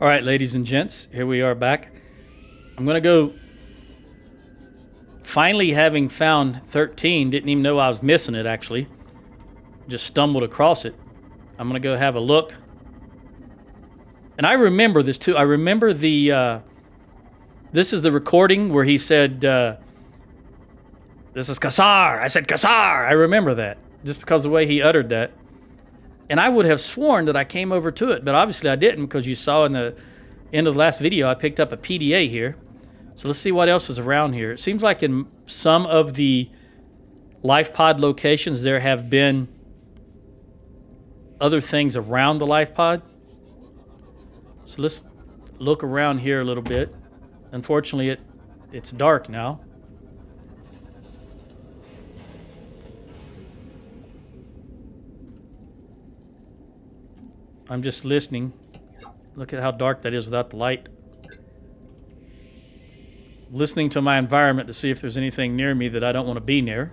All right, ladies and gents, here we are back. I'm going to go, finally having found 13, didn't even know I was missing it actually. Just stumbled across it. I'm going to go have a look. And I remember this too. I remember the, this is the recording where he said, this is Kassar. I said Kassar. I remember that just because of the way he uttered that. And I would have sworn that I came over to it, but obviously I didn't because you saw in the end of the last video I picked up a PDA here. So let's see what else is around here. It seems like in some of the Lifepod locations there have been other things around the Lifepod. So let's look around here a little bit. Unfortunately, it's dark now. I'm just listening. Look at how dark that is without the light. Listening to my environment to see if there's anything near me that I don't want to be near.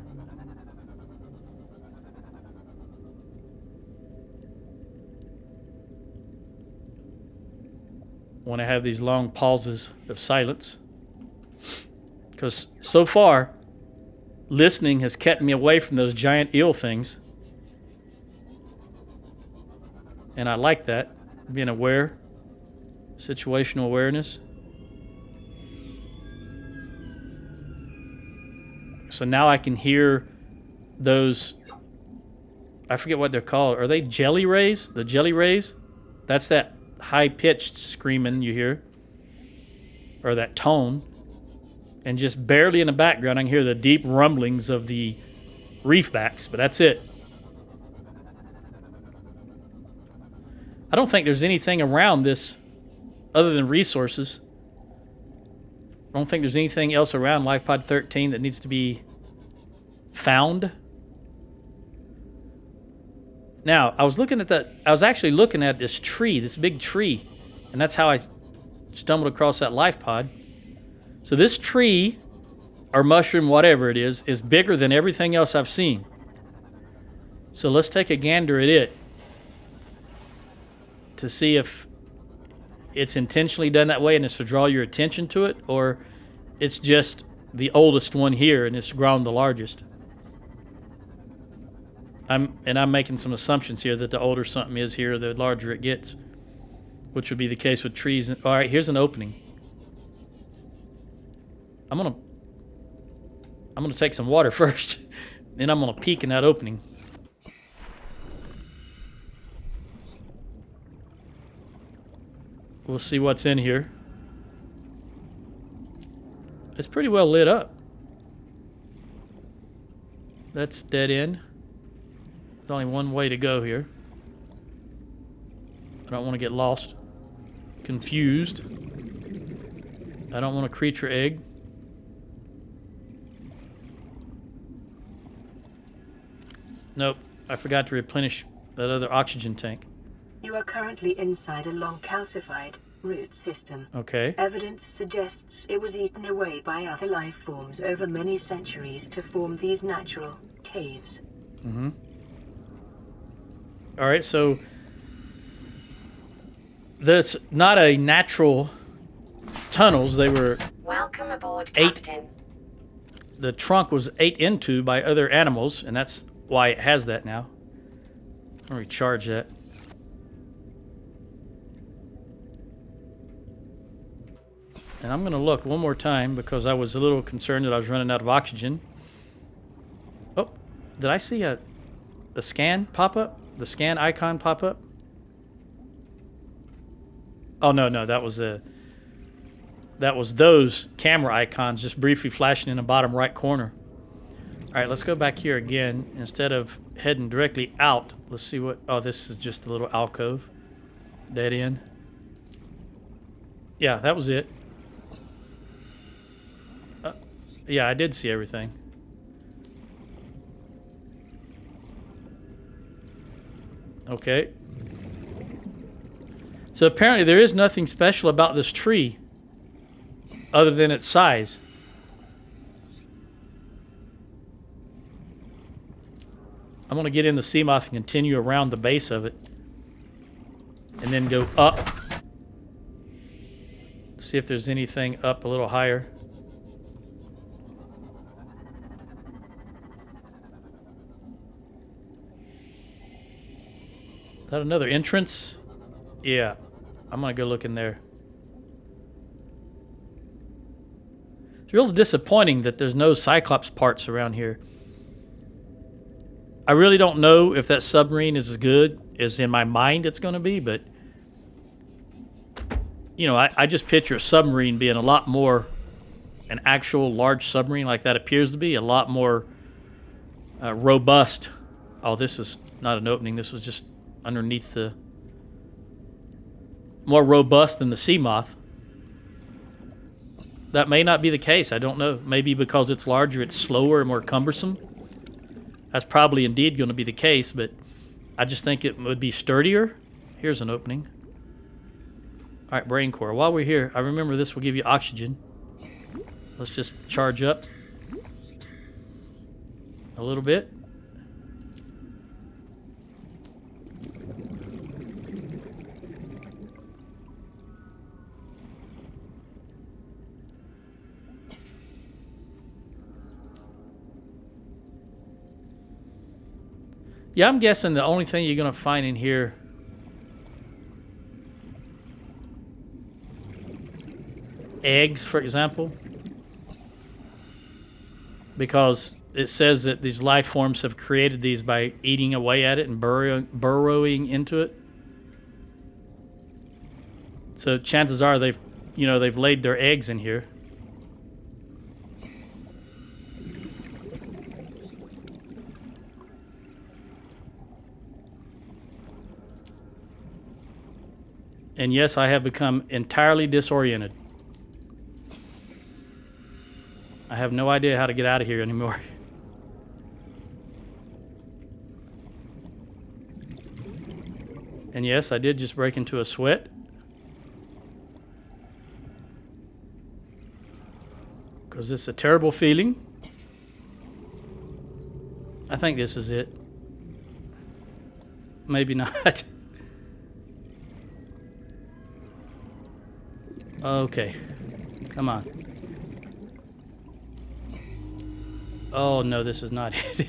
Want to have these long pauses of silence. Because so far, listening has kept me away from those giant eel things. And I like that, being aware, situational awareness. So now I can hear those, I forget what they're called. Are they jelly rays? The jelly rays? That's that high-pitched screaming you hear, or that tone. And just barely in the background, I can hear the deep rumblings of the reefbacks, but that's it. I don't think there's anything around this other than resources. I don't think there's anything else around Lifepod 13 that needs to be found. Now, I was actually looking at this tree, this big tree, and that's how I stumbled across that Lifepod. So this tree, or mushroom, whatever it is bigger than everything else I've seen. So let's take a gander at it to see if it's intentionally done that way and it's to draw your attention to it, or it's just the oldest one here and it's grown the largest. I'm making some assumptions here that the older something is here, the larger it gets, which would be the case with trees. All right, here's an opening. I'm gonna take some water first, then I'm gonna peek in that opening. We'll see what's in here. It's pretty well lit up. That's dead end. There's only one way to go here. I don't want to get lost. Confused. I don't want a creature egg. Nope. I forgot to replenish that other oxygen tank. You are currently inside a long calcified root system. Okay. Evidence suggests it was eaten away by other life forms over many centuries to form these natural caves. Mm-hmm. All right, so that's not a natural tunnels. They were Welcome aboard, Captain. The trunk was ate into by other animals, and that's why it has that now. I'm gonna recharge that. And I'm going to look one more time because I was a little concerned that I was running out of oxygen. Oh, did I see the scan pop up? The scan icon pop up? Oh, no, that was those camera icons just briefly flashing in the bottom right corner. All right, let's go back here again. Instead of heading directly out, let's see what... Oh, this is just a little alcove. Dead end. Yeah, that was it. Yeah, I did see everything. Okay. So apparently there is nothing special about this tree other than its size. I'm going to get in the Seamoth and continue around the base of it. And then go up. See if there's anything up a little higher. Is that another entrance? Yeah. I'm going to go look in there. It's real disappointing that there's no Cyclops parts around here. I really don't know if that submarine is as good as in my mind it's going to be, but you know, I just picture a submarine being a lot more, an actual large submarine like that appears to be, a lot more robust. Oh, this is not an opening. This was just underneath the... More robust than the sea moth. That may not be the case. I don't know. Maybe because it's larger, it's slower and more cumbersome. That's probably indeed going to be the case, but I just think it would be sturdier. Here's an opening. All right, brain core. While we're here, I remember this will give you oxygen. Let's just charge up a little bit. Yeah, I'm guessing the only thing you're going to find in here eggs, for example, because it says that these life forms have created these by eating away at it and burrowing into it. So chances are they've laid their eggs in here. And yes, I have become entirely disoriented. I have no idea how to get out of here anymore. And yes, I did just break into a sweat. Because it's a terrible feeling. I think this is it. Maybe not. Okay. Come on. Oh, no, this is not it.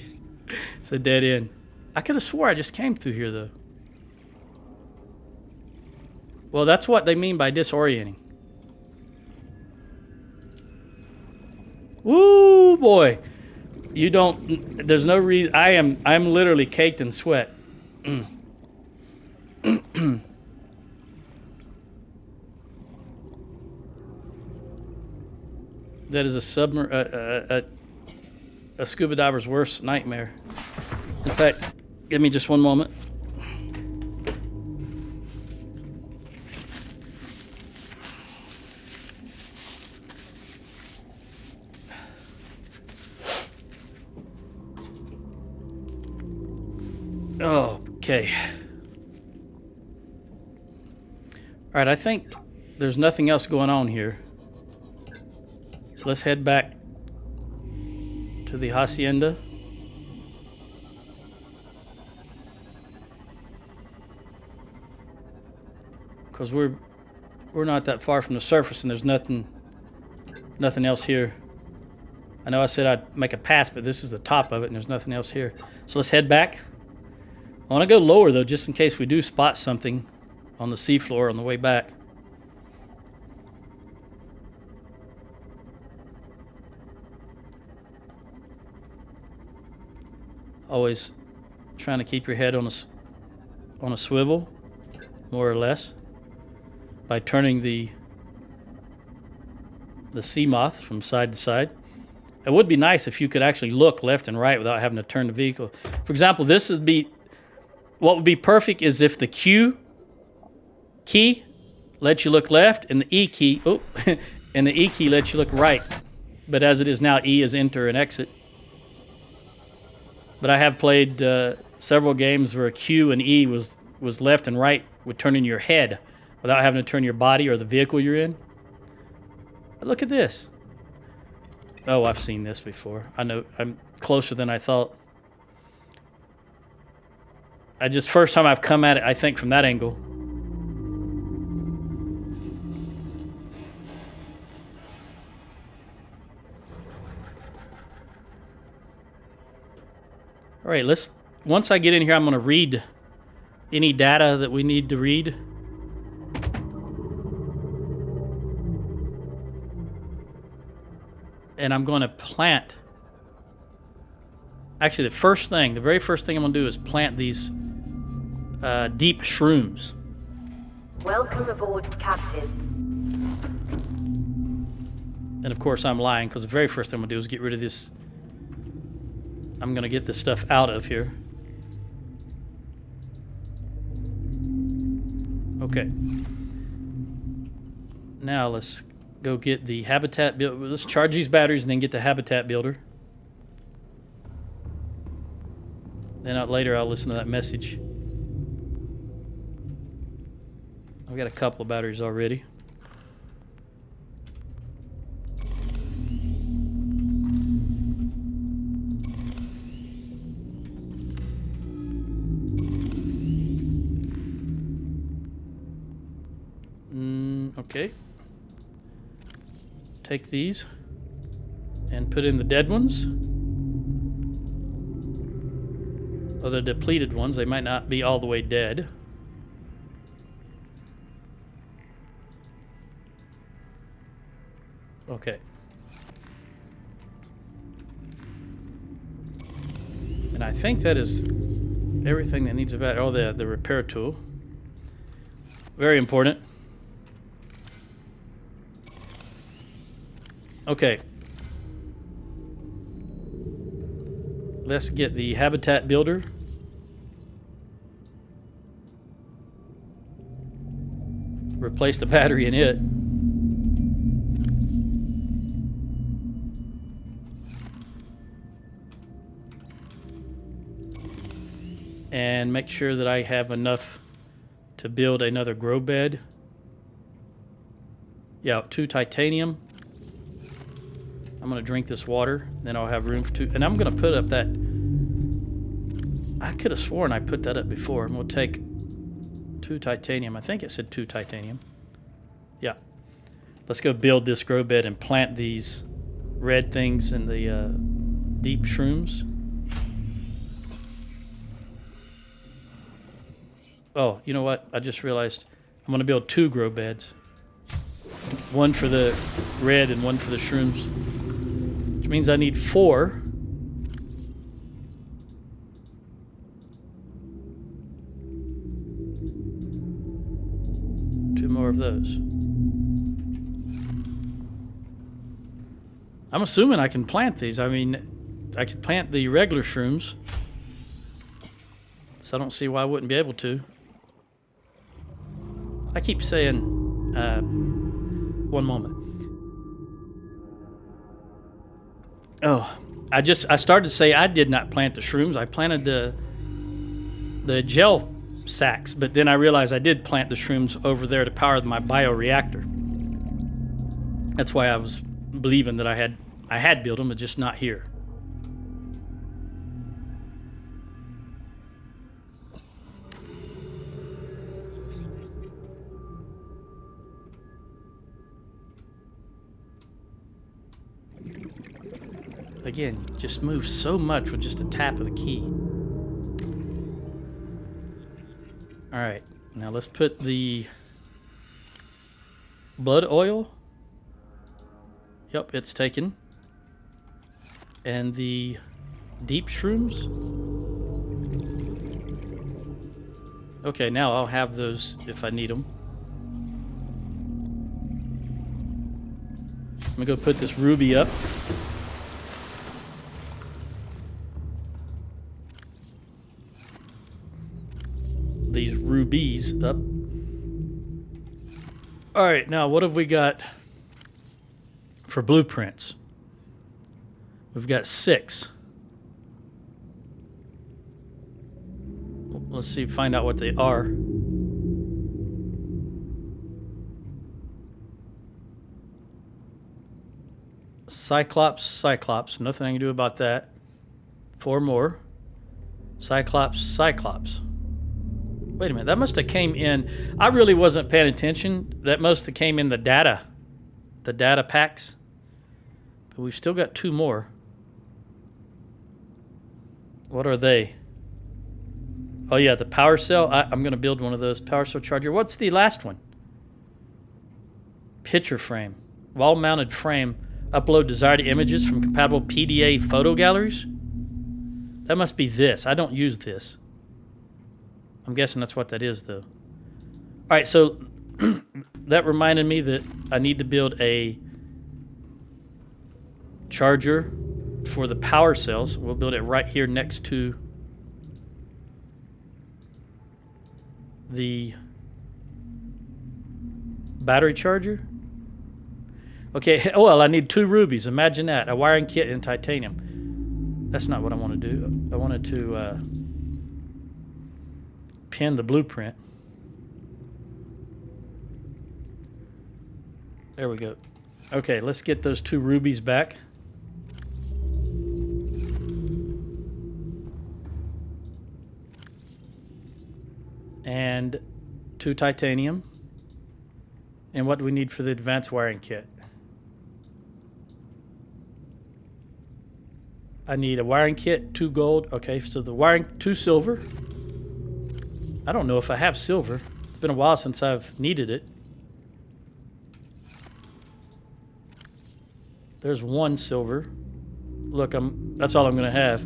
It's a dead end. I could have swore I just came through here, though. Well, that's what they mean by disorienting. Woo, boy. You don't... There's no reason... I'm literally caked in sweat. That is a scuba diver's worst nightmare. In fact, give me just one moment. Okay. All right, I think there's nothing else going on here. So let's head back to the hacienda. Because we're not that far from the surface and there's nothing else here. I know I said I'd make a pass, but this is the top of it and there's nothing else here. So let's head back. I want to go lower though, just in case we do spot something on the seafloor on the way back. Always trying to keep your head on a swivel, more or less, by turning the sea moth from side to side. It would be nice if you could actually look left and right without having to turn the vehicle. For example, what would be perfect is if the Q key lets you look left and the E key, and the E key lets you look right. But as it is now, E is enter and exit. But I have played several games where Q and E was left and right with turning your head without having to turn your body or the vehicle you're in. But look at this. Oh, I've seen this before. I know I'm closer than I thought. First time I've come at it, I think, from that angle. All right, once I get in here, I'm going to read any data that we need to read. And I'm going to plant. Actually, the very first thing I'm going to do is plant these deep shrooms. Welcome aboard, Captain. And of course, I'm lying, because the very first thing I'm going to do is get rid of this. I'm going to get this stuff out of here. Okay. Now let's go get the habitat builder. Let's charge these batteries and then get the habitat builder. Then later I'll listen to that message. I've got a couple of batteries already. Okay. Take these and put in the dead ones. Or the depleted ones. They might not be all the way dead. Okay. And I think that is everything that needs a battery. Oh, the repair tool. Very important. Okay. Let's get the habitat builder. Replace the battery in it. And make sure that I have enough to build another grow bed. Yeah, 2 titanium. I'm going to drink this water, then I'll have room for 2. And I'm going to put up that... I could have sworn I put that up before. I'm going to take 2 titanium. I think it said 2 titanium. Yeah. Let's go build this grow bed and plant these red things in the deep shrooms. Oh, you know what? I just realized I'm going to build 2 grow beds. One for the red and one for the shrooms. Which means I need 4. Two more of those. I'm assuming I can plant these. I mean, I could plant the regular shrooms. So I don't see why I wouldn't be able to. I keep saying, one moment. Oh, I started to say I did not plant the shrooms. I planted the gel sacks, but then I realized I did plant the shrooms over there to power my bioreactor. That's why I was believing that I had built them, but just not here. Again, you just move so much with just a tap of the key. All right, now let's put the blood oil. Yep, it's taken. And the deep shrooms. Okay, now I'll have those if I need them. I'm gonna go put this ruby up. These rubies up. All right, now what have we got for blueprints? We've got 6. Let's see, find out what they are. Cyclops. Nothing I can do about that. 4 more. Cyclops. Wait a minute, that must have came in. I really wasn't paying attention. That must have came in the data packs. But we've still got 2 more. What are they? Oh yeah, the power cell. I'm going to build one of those. Power cell charger. What's the last one? Picture frame. Wall-mounted frame. Upload desired images from compatible PDA photo galleries. That must be this. I don't use this. I'm guessing that's what that is, though. All right, so that reminded me that I need to build a charger for the power cells. We'll build it right here next to the battery charger. Okay, oh well, I need 2 rubies. Imagine that. A wiring kit in titanium. That's not what I want to do. I wanted to pin the blueprint. There we go. Okay, let's get those 2 rubies back. And 2 titanium. And what do we need for the advanced wiring kit? I need a wiring kit, 2 gold. Okay, so the wiring, 2 silver. I don't know if I have silver. It's been a while since I've needed it. There's 1 silver. Look, that's all I'm going to have.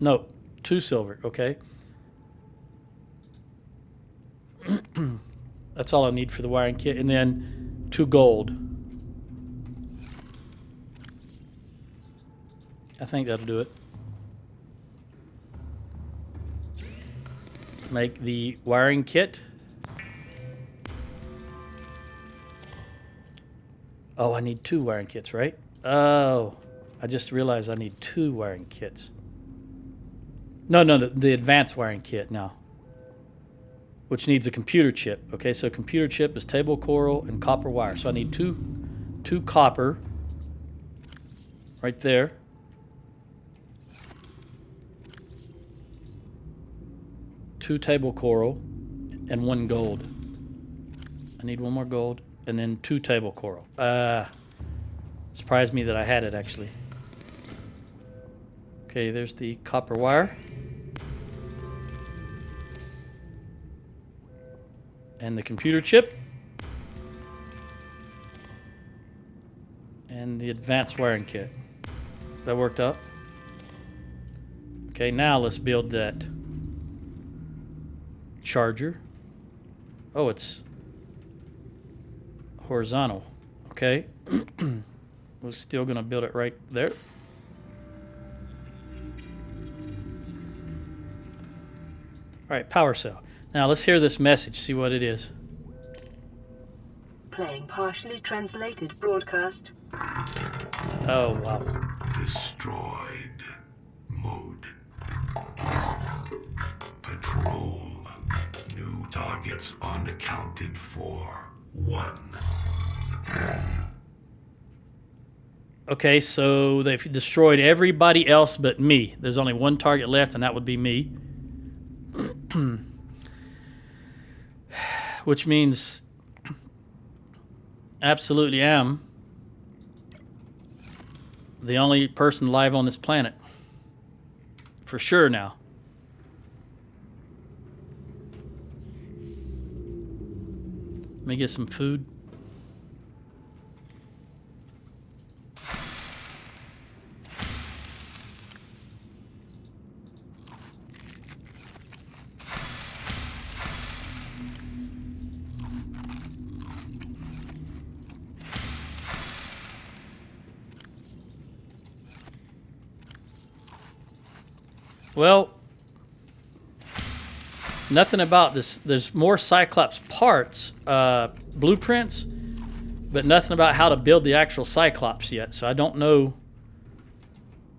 No, 2 silver. Okay. That's all I need for the wiring kit. And then 2 gold. I think that'll do it. Make the wiring kit. Oh, I need 2 wiring kits, right? Oh, I just realized I need 2 wiring kits. No, the advanced wiring kit now, which needs a computer chip. Okay, so computer chip is table coral and copper wire. So I need two copper right there. Two table coral and 1 gold. I need 1 more gold and then 2 table coral. Surprised me that I had it actually. Okay, there's the copper wire. And the computer chip. And the advanced wiring kit. That worked out. Okay, now let's build that charger. Oh, it's horizontal. Okay. We're still going to build it right there. All right, power cell. Now let's hear this message, see what it is. Playing partially translated broadcast. Oh, wow. Destroyed. Mode. Patrol. New targets unaccounted for. 1. Okay, so they've destroyed everybody else but me. There's only 1 target left, and that would be me. Which means absolutely am the only person alive on this planet. For sure now. Let me get some food. Well, nothing about this. There's more Cyclops parts, blueprints, but nothing about how to build the actual Cyclops yet. So I don't know.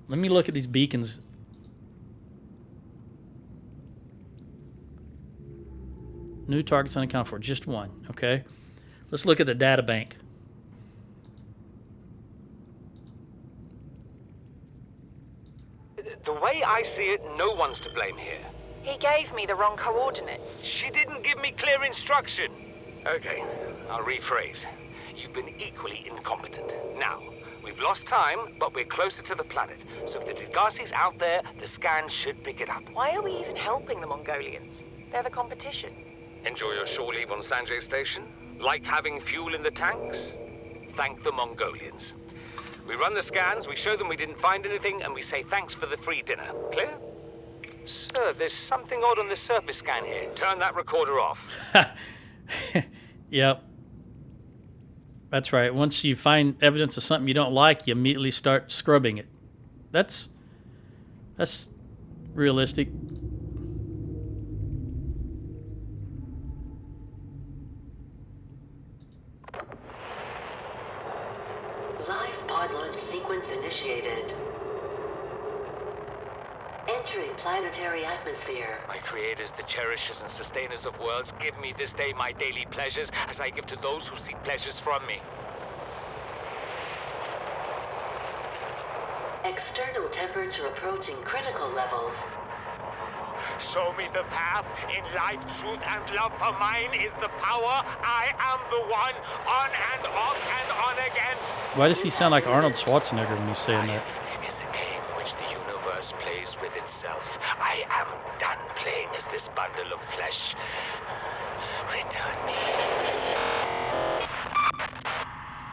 Let me look at these beacons. New targets unaccounted for, just 1. Okay. Let's look at the data bank. The way I see it, no one's to blame here. He gave me the wrong coordinates. She didn't give me clear instruction. Okay, I'll rephrase. You've been equally incompetent. Now, We've lost time, but we're closer to the planet. So if the Degassi's out there, the scan should pick it up. Why are we even helping the Mongolians? They're the competition. Enjoy your shore leave on Sanjay Station? Like having fuel in the tanks? Thank the Mongolians. We run the scans, we show them we didn't find anything, and we say thanks for the free dinner. Clear? Sir, there's something odd on the surface scan here. Turn that recorder off. Yep. That's right. Once you find evidence of something you don't like, you immediately start scrubbing it. That's realistic. Lifepod launch sequence initiated. Entering planetary atmosphere. My creators, the cherishers and sustainers of worlds, give me this day my daily pleasures as I give to those who seek pleasures from me. External temperature approaching critical levels. Show me the path. In life, truth, and love for mine is the power. I am the one. On and off and on again. Why does he sound like Arnold Schwarzenegger when he's saying that? Is a game which the universe plays with itself. I am done playing as this bundle of flesh. Return me.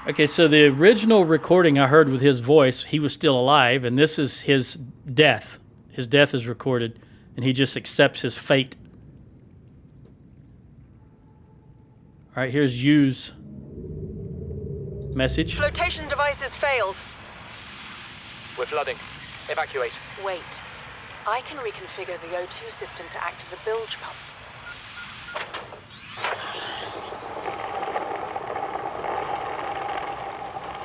Okay, so the original recording I heard with his voice, he was still alive, and this is his death. His death is recorded, and he just accepts his fate. All right, here's Yu's message. Flotation devices failed. We're flooding. Evacuate. Wait. I can reconfigure the O2 system to act as a bilge pump.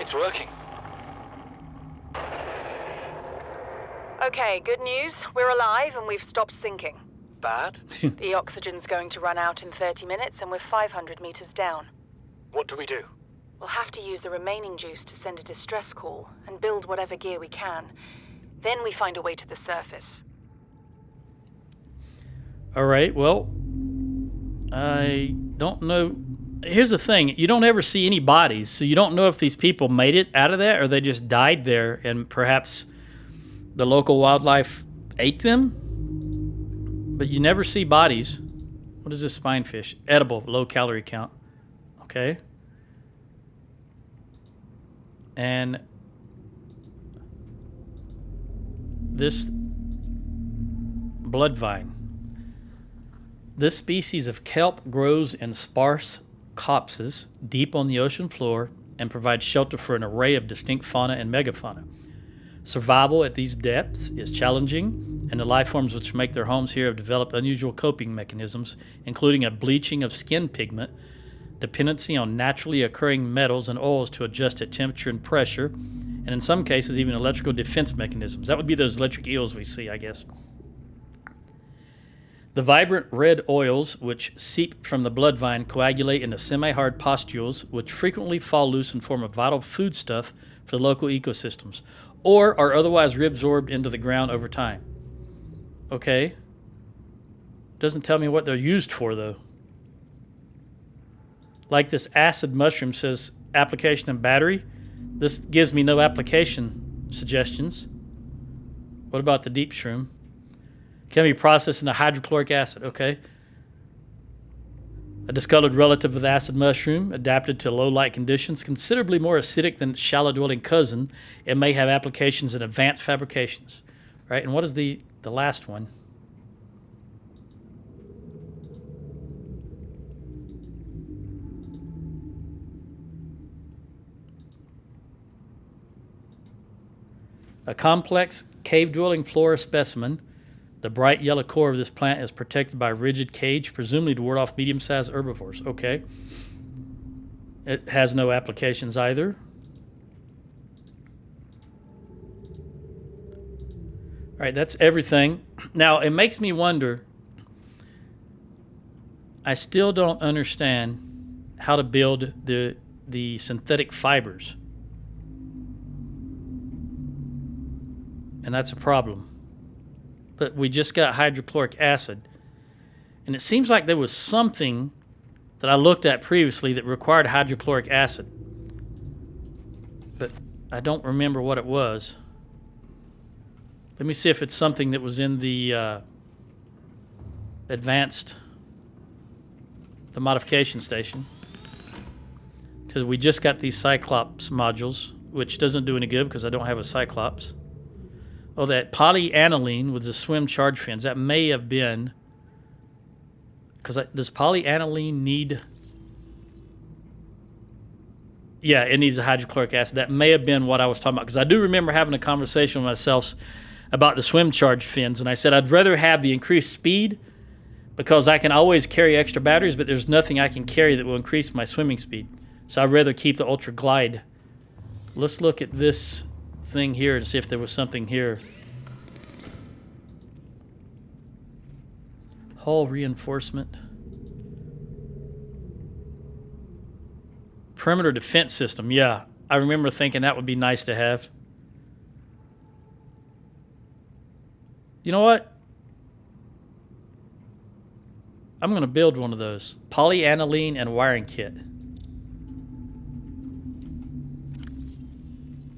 It's working. Okay, good news. We're alive and we've stopped sinking. Bad? The oxygen's going to run out in 30 minutes and we're 500 meters down. What do we do? We'll have to use the remaining juice to send a distress call and build whatever gear we can. Then we find a way to the surface. All right, well, I don't know. Here's the thing. You don't ever see any bodies, so you don't know if these people made it out of that or they just died there and perhaps the local wildlife ate them. But you never see bodies. What is this spinefish? Edible, low calorie count. Okay. And this blood vine. This species of kelp grows in sparse copses deep on the ocean floor and provides shelter for an array of distinct fauna and megafauna. Survival at these depths is challenging, and the life forms which make their homes here have developed unusual coping mechanisms, including a bleaching of skin pigment, dependency on naturally occurring metals and oils to adjust at temperature and pressure, and in some cases even electrical defense mechanisms. That would be those electric eels we see, I guess. The vibrant red oils which seep from the blood vine coagulate into semi-hard pustules which frequently fall loose and form a vital foodstuff for the local ecosystems, or are otherwise reabsorbed into the ground over time. Okay. Doesn't tell me what they're used for, though. Like this acid mushroom says application and battery. This gives me no application suggestions. What about the deep shroom? Can be processed into hydrochloric acid. Okay. A discolored relative of the acid mushroom, adapted to low light conditions, considerably more acidic than its shallow-dwelling cousin. It may have applications in advanced fabrications. Right? And what is the last one? A complex cave-dwelling flora specimen. The bright yellow core of this plant is protected by a rigid cage, presumably to ward off medium-sized herbivores. Okay. It has no applications either. All right, that's everything. Now, it makes me wonder. I still don't understand how to build the synthetic fibers. And that's a problem. But we just got hydrochloric acid. And it seems like there was something that I looked at previously that required hydrochloric acid. But I don't remember what it was. Let me see if it's something that was in the advanced, the modification station. Because we just got these Cyclops modules, which doesn't do any good because I don't have a Cyclops. Oh, that polyaniline with the swim charge fins. That may have been... Because does polyaniline need... Yeah, it needs a hydrochloric acid. That may have been what I was talking about. Because I do remember having a conversation with myself about the swim charge fins. And I said I'd rather have the increased speed because I can always carry extra batteries, but there's nothing I can carry that will increase my swimming speed. So I'd rather keep the Ultra Glide. Let's look at this thing here to see if there was something here. Hull reinforcement. Perimeter defense system. Yeah, I remember thinking that would be nice to have. You know what? I'm going to build one of those. Polyaniline and wiring kit.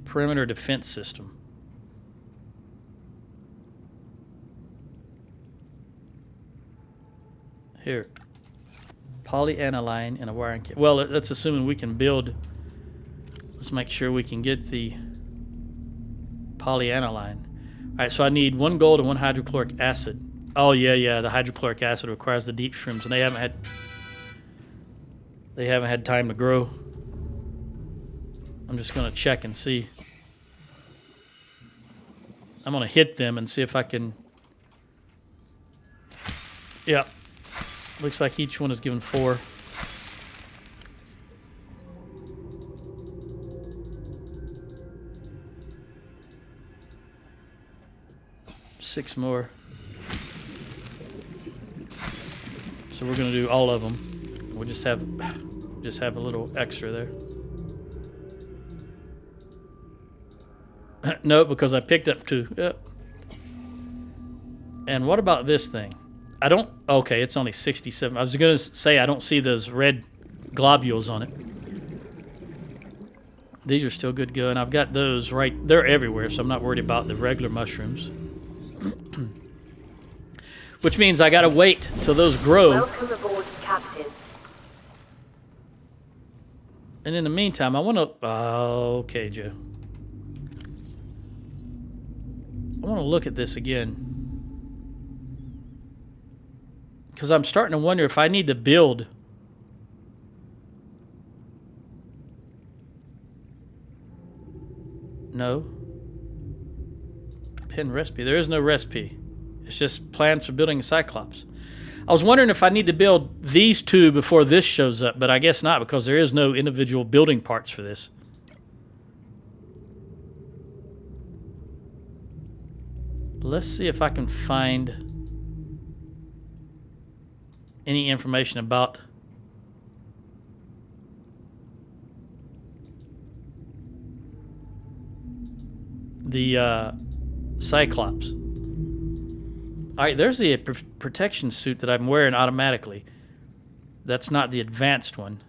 Perimeter defense system. Here. Polyaniline and a wiring kit. Well, that's assuming we can build. Let's make sure we can get the polyaniline. All right, so I need 1 gold and 1 hydrochloric acid. Oh yeah, the hydrochloric acid requires the deep shrooms, and they haven't had time to grow. I'm just gonna check and see. I'm gonna hit them and see if I can. Yeah, looks like each one is given 4. Six more. So we're gonna do all of them. We'll just have a little extra there. No, because I picked up 2. Yep. And what about this thing? I don't. Okay, it's only 67. I was gonna say I don't see those red globules on it. These are still good going. I've got those right. They're everywhere, so I'm not worried about the regular mushrooms. Which means I gotta wait till those grow. Welcome aboard, Captain. And in the meantime, I want to... okay, Joe. I want to look at this again. Because I'm starting to wonder if I need to build... No. Pin recipe. There is no recipe. It's just plans for building a Cyclops. I was wondering if I need to build these 2 before this shows up, but I guess not because there is no individual building parts for this. Let's see if I can find any information about the Cyclops. All right, there's the protection suit that I'm wearing automatically. That's not the advanced one.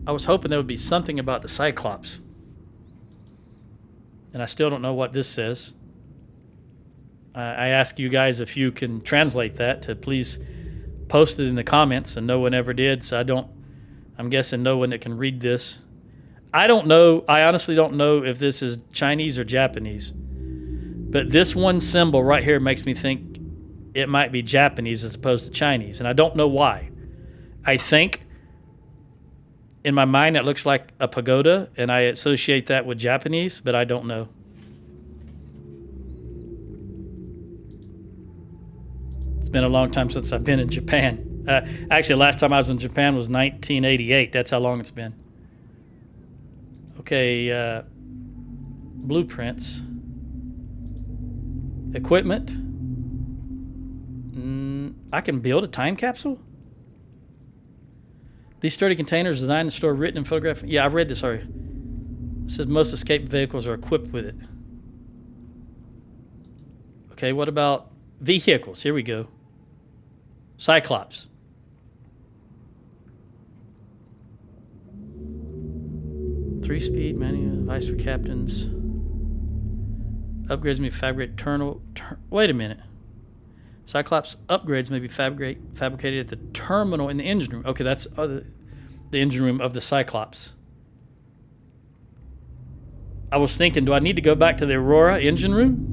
I was hoping there would be something about the Cyclops. And I still don't know what this says. I ask you guys if you can translate that to please post it in the comments, and no one ever did, so I'm guessing no one that can read this. I don't know. I honestly don't know if this is Chinese or Japanese. But this one symbol right here makes me think it might be Japanese as opposed to Chinese, and I don't know why. I think in my mind it looks like a pagoda, and I associate that with Japanese, but I don't know. It's been a long time since I've been in Japan. Actually, last time I was in Japan was 1988. That's how long it's been. Okay, blueprints. Equipment. I can build a time capsule? These sturdy containers designed to store written and photographed. Yeah, I've read this already. It says most escape vehicles are equipped with it. Okay, what about Vehicles. Here we go. Cyclops. Three-speed manual device for captains. Upgrades may fabricate wait a minute. Cyclops upgrades may be fabricated at the terminal in the engine room. Okay, that's the engine room of the Cyclops. I was thinking, do I need to go back to the Aurora engine room?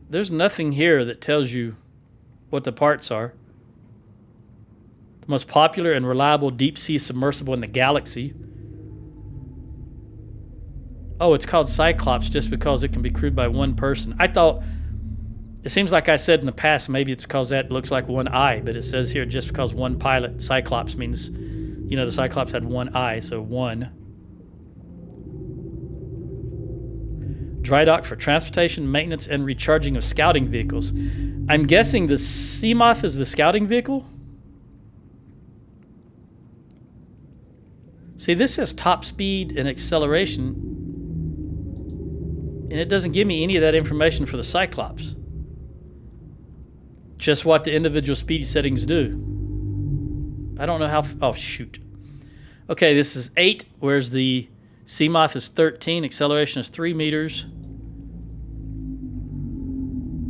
There's nothing here that tells you what the parts are. The most popular and reliable deep-sea submersible in the galaxy. Oh, it's called Cyclops just because it can be crewed by one person. I thought, it seems like I said in the past, maybe it's because that looks like one eye, but it says here just because one pilot, Cyclops means, you know, the Cyclops had one eye, so one. Dry dock for transportation, maintenance, and recharging of scouting vehicles. I'm guessing the Seamoth is the scouting vehicle? See, this says top speed and acceleration, and it doesn't give me any of that information for the Cyclops. Just what the individual speed settings do. I don't know how... oh, shoot. Okay, this is 8, whereas the Seamoth is 13. Acceleration is 3 meters.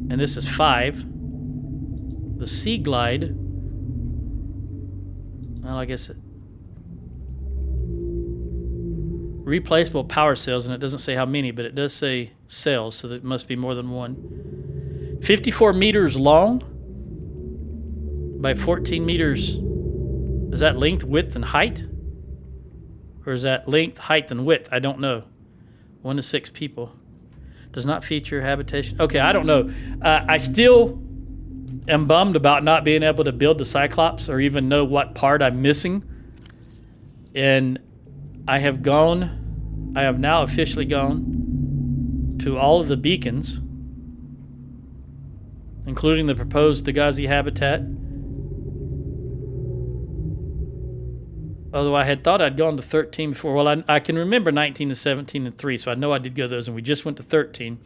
And this is 5. The Sea Glide... well, I guess it... replaceable power cells, and it doesn't say how many, but it does say cells, so there must be more than one. 54 meters long by 14 meters. Is that length, width, and height? Or is that length, height, and width? I don't know. 1 to 6 people. Does not feature habitation. Okay, I don't know. I still am bummed about not being able to build the Cyclops or even know what part I'm missing. And I have now officially gone to all of the beacons, including the proposed Dagazi habitat. Although I had thought I'd gone to 13 before. Well, I can remember 19 and 17 and 3, so I know I did go to those, and we just went to 13.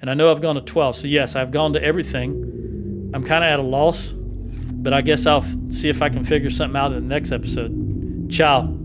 And I know I've gone to 12, so yes, I've gone to everything. I'm kind of at a loss, but I guess I'll see if I can figure something out in the next episode. Ciao.